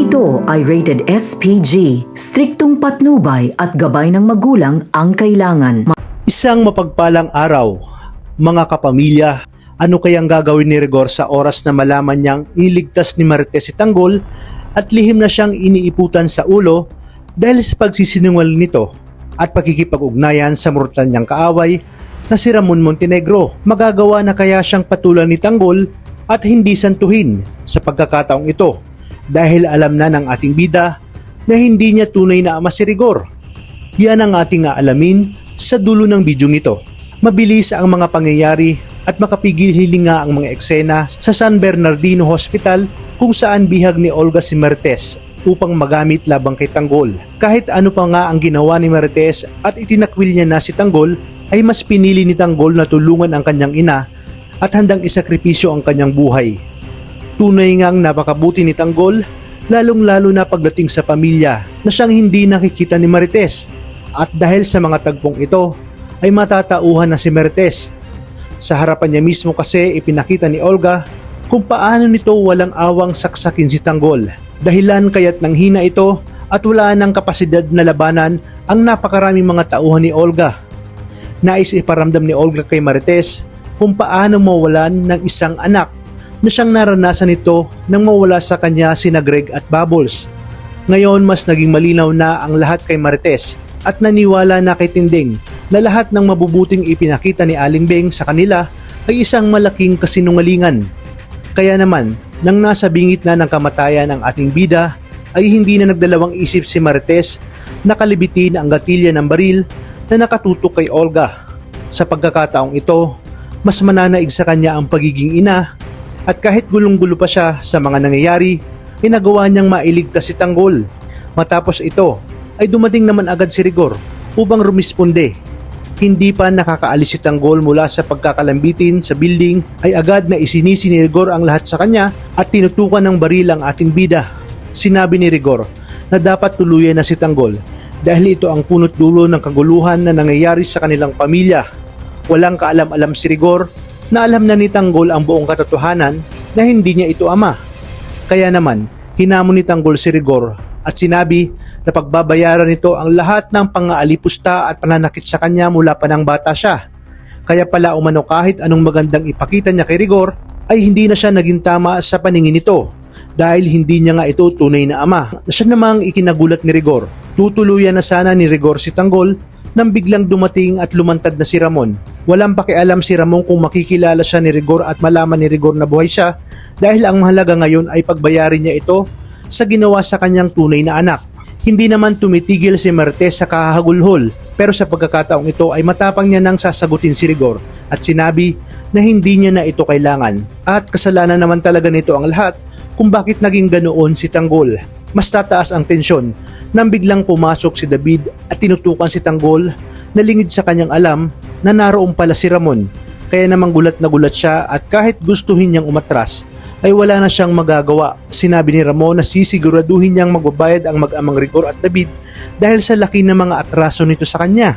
ito ay rated SPG. Striktong patnubay at gabay ng magulang ang kailangan. Isang mapagpalang araw, mga kapamilya. Ano kayang gagawin ni Rigor sa oras na malaman niyang iligtas ni Marites si Tanggol at lihim na siyang iniiputan sa ulo dahil sa pagsisinungaling nito at pakikipag-ugnayan sa mortal niyang kaaway na si Ramon Montenegro? Magagawa na kaya siyang patulan ni Tanggol at hindi santuhin sa pagkakataong ito dahil alam na ng ating bida na hindi niya tunay na ama si Rigor? Yan ang ating aalamin sa dulo ng bidyong ito. Mabilis ang mga pangyayari at makapigil hilinga ang mga eksena sa San Bernardino Hospital kung saan bihag ni Olga si Marites upang magamit labang kay Tanggol. Kahit ano pa nga ang ginawa ni Marites at itinakwil niya na si Tanggol, ay mas pinili ni Tanggol na tulungan ang kanyang ina at handang isakripisyo ang kanyang buhay. Tunay ngang napakabuti ni Tanggol, lalong-lalo na pagdating sa pamilya na siyang hindi nakikita ni Marites. At dahil sa mga tagpong ito, ay matatauhan na si Marites. Sa harapan niya mismo kasi ipinakita ni Olga kung paano nito walang awang saksakin si Tanggol. Dahilan kaya't nanghina ito at wala ng kapasidad na labanan ang napakaraming mga tauhan ni Olga. Nais iparamdam ni Olga kay Marites kung paano mawalan ng isang anak na siyang naranasan nito nang mawala sa kanya sina Greg at Bubbles. Ngayon mas naging malinaw na ang lahat kay Marites at naniwala na kay Tinding na lahat ng mabubuting ipinakita ni Aling Beng sa kanila ay isang malaking kasinungalingan. Kaya naman, nang nasa bingit na ng kamatayan ang ating bida, ay hindi na nagdalawang isip si Marites na kalibitin ang gatilya ng baril na nakatutok kay Olga. Sa pagkakataong ito, mas mananaig sa kanya ang pagiging ina at kahit gulong-gulo pa siya sa mga nangyayari, ay nagawa niyang mailigtas si Tanggol. Matapos ito, ay dumating naman agad si Rigor upang rumisponde. Hindi pa nakakaalis si Tanggol mula sa pagkakalambitin sa building ay agad na isinisi ni Rigor ang lahat sa kanya at tinutukan ng baril ang ating bida. Sinabi ni Rigor na dapat tuluyan na si Tanggol dahil ito ang punot dulo ng kaguluhan na nangyayari sa kanilang pamilya. Walang kaalam-alam si Rigor na alam na ni Tanggol ang buong katotohanan na hindi niya ito ama. Kaya naman, hinamon ni Tanggol si Rigor at sinabi na pagbabayaran nito ang lahat ng pang-aalipusta at pananakit sa kanya mula pa ng bata siya. Kaya pala umano kahit anong magandang ipakita niya kay Rigor ay hindi na siya naging tama sa paningin nito dahil hindi niya nga ito tunay na ama. Siya namang ikinagulat ni Rigor. Tutuluyan na sana ni Rigor si Tanggol nang biglang dumating at lumantad na si Ramon. Walang pakialam si Ramon kung makikilala siya ni Rigor at malaman ni Rigor na buhay siya dahil ang mahalaga ngayon ay pagbayarin niya ito sa ginawa sa kanyang tunay na anak. Hindi naman tumitigil si Marites sa kahahagulhol pero sa pagkakataong ito ay matapang niya nang sasagutin si Rigor at sinabi na hindi niya na ito kailangan at kasalanan naman talaga nito ang lahat kung bakit naging ganoon si Tanggol. Mas tataas ang tensyon nang biglang pumasok si David at tinutukan si Tanggol na lingid sa kanyang alam na naroon pala si Ramon. Kaya namang gulat na gulat siya at kahit gustuhin niyang umatras ay wala na siyang magagawa. Sinabi ni Ramon na sisiguraduhin niyang magbabayad ang mag-amang Rigor at David dahil sa laki ng mga atraso nito sa kanya.